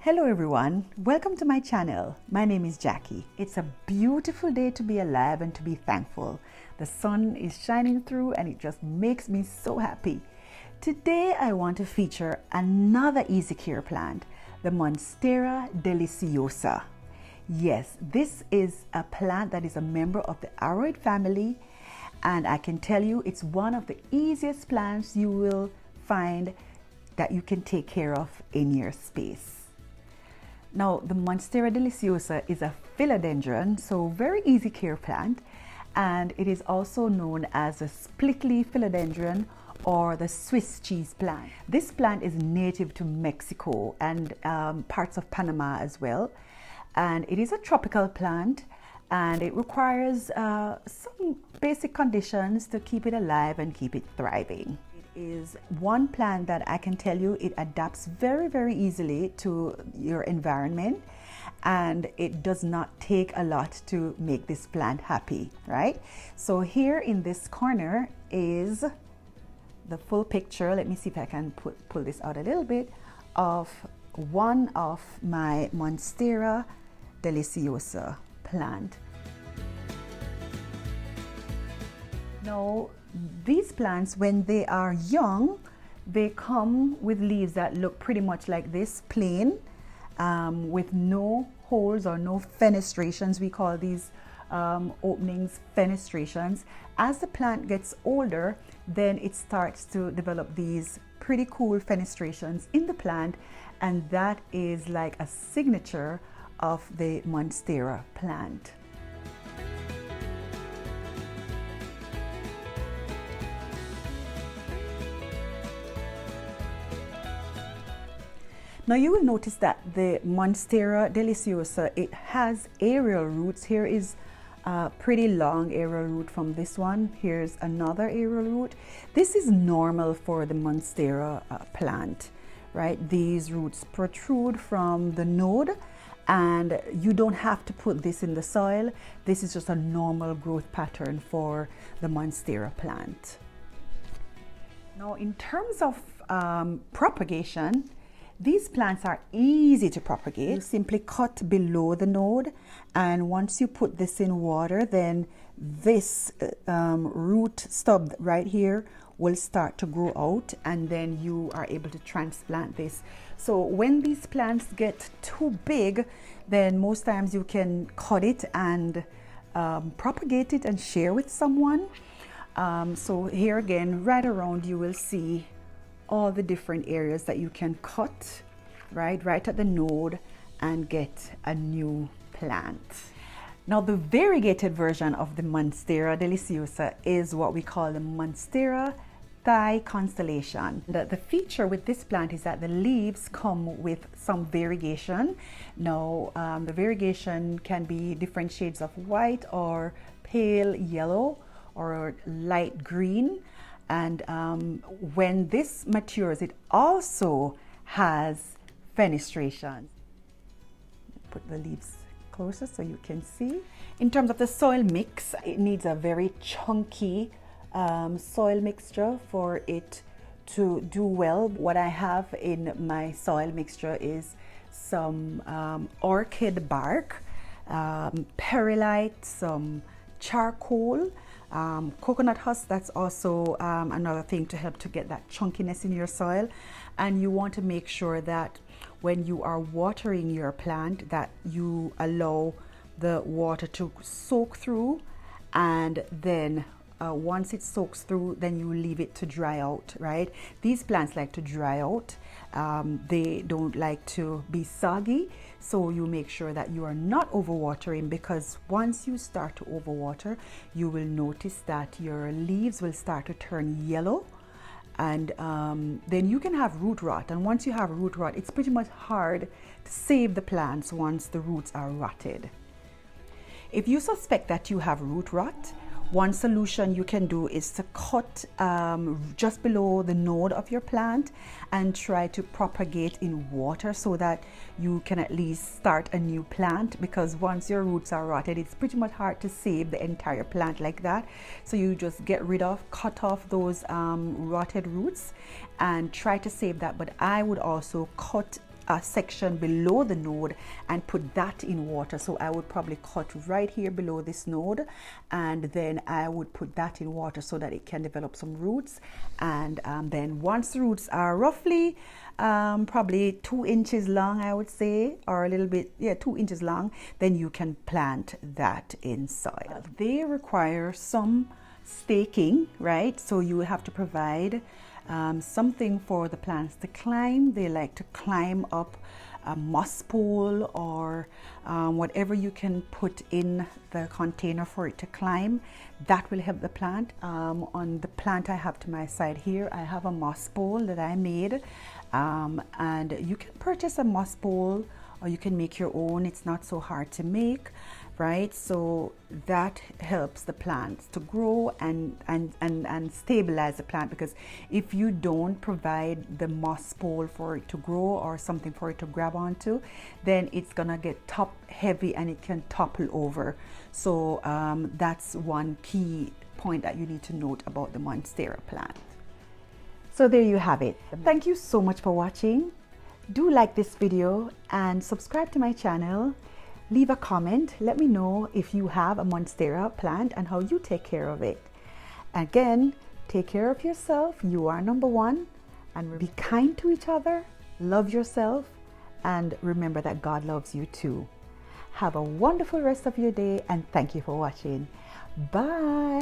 Hello everyone, welcome to my channel. My name is Jackie. It's a beautiful day to be alive and to be thankful. The sun is shining through and it just makes me so happy. Today I want to feature another easy care plant, the Monstera Deliciosa. Yes, this is a plant that is a member of the aroid family, and I can tell you it's one of the easiest plants you will find that you can take care of in your space. Now, the Monstera Deliciosa is a philodendron, so very easy care plant, and it is also known as a split leaf philodendron or the Swiss cheese plant. This plant is native to Mexico and parts of Panama as well, and it is a tropical plant, and it requires some basic conditions to keep it alive and keep it thriving. Is one plant that I can tell you it adapts very easily to your environment, and it does not take a lot to make this plant happy, right? So here in this corner is the full picture. Let me see if I can pull this out a little bit of one of my Monstera Deliciosa plant. Now, these plants, when they are young, they come with leaves that look pretty much like this, plain, with no holes or no fenestrations. We call these openings fenestrations. As the plant gets older, then it starts to develop these pretty cool fenestrations in the plant, and that is like a signature of the Monstera plant. Now you will notice that the Monstera Deliciosa, it has aerial roots. Here is a pretty long aerial root from this one. Here's another aerial root. This is normal for the Monstera plant, right? These roots protrude from the node, and you don't have to put this in the soil. This is just a normal growth pattern for the Monstera plant. Now in terms of propagation, these plants are easy to propagate. You simply cut below the node, and once you put this in water, then this root stub right here will start to grow out, and then you are able to transplant this. So when these plants get too big, then most times you can cut it and propagate it and share with someone. So here again, right around, you will see all the different areas that you can cut right at the node and get a new plant. Now the variegated version of the Monstera Deliciosa is what we call the Monstera Thai constellation. The feature with this plant is that the leaves come with some variegation. Now the variegation can be different shades of white or pale yellow or light green. And when this matures, it also has fenestration. Put the leaves closer so you can see. In terms of the soil mix, it needs a very chunky soil mixture for it to do well. What I have in my soil mixture is some orchid bark, perilite, some charcoal, coconut husk. That's also another thing to help to get that chunkiness in your soil. And you want to make sure that when you are watering your plant, that you allow the water to soak through, and then once it soaks through, then you leave it to dry out, right? These plants like to dry out. They don't like to be soggy, so you make sure that you are not overwatering, because once you start to overwater, you will notice that your leaves will start to turn yellow, and then you can have root rot. And once you have root rot, it's pretty much hard to save the plants once the roots are rotted. If you suspect that you have root rot, one solution you can do is to cut just below the node of your plant and try to propagate in water so that you can at least start a new plant, because once your roots are rotted, it's pretty much hard to save the entire plant like that. So you just cut off those rotted roots and try to save that. But I would also cut a section below the node and put that in water. So I would probably cut right here below this node, and then I would put that in water so that it can develop some roots. And then once the roots are roughly probably 2 inches long, I would say, or a little bit, yeah, 2 inches long, then you can plant that in soil. They require some staking, right? So you have to provide something for the plants to climb. They like to climb up a moss pole or whatever you can put in the container for it to climb. That will help the plant. On the plant I have to my side here, I have a moss pole that I made, and you can purchase a moss pole or you can make your own. It's not so hard to make, right? So that helps the plants to grow and stabilize the plant, because if you don't provide the moss pole for it to grow or something for it to grab onto, then it's gonna get top heavy and it can topple over. So that's one key point that you need to note about the Monstera plant. So there you have it. Thank you so much for watching. Do like this video and subscribe to my channel. Leave a comment. Let me know if you have a Monstera plant and how you take care of it. Again, take care of yourself. You are number one. And be kind to each other. Love yourself. And remember that God loves you too. Have a wonderful rest of your day, and thank you for watching. Bye.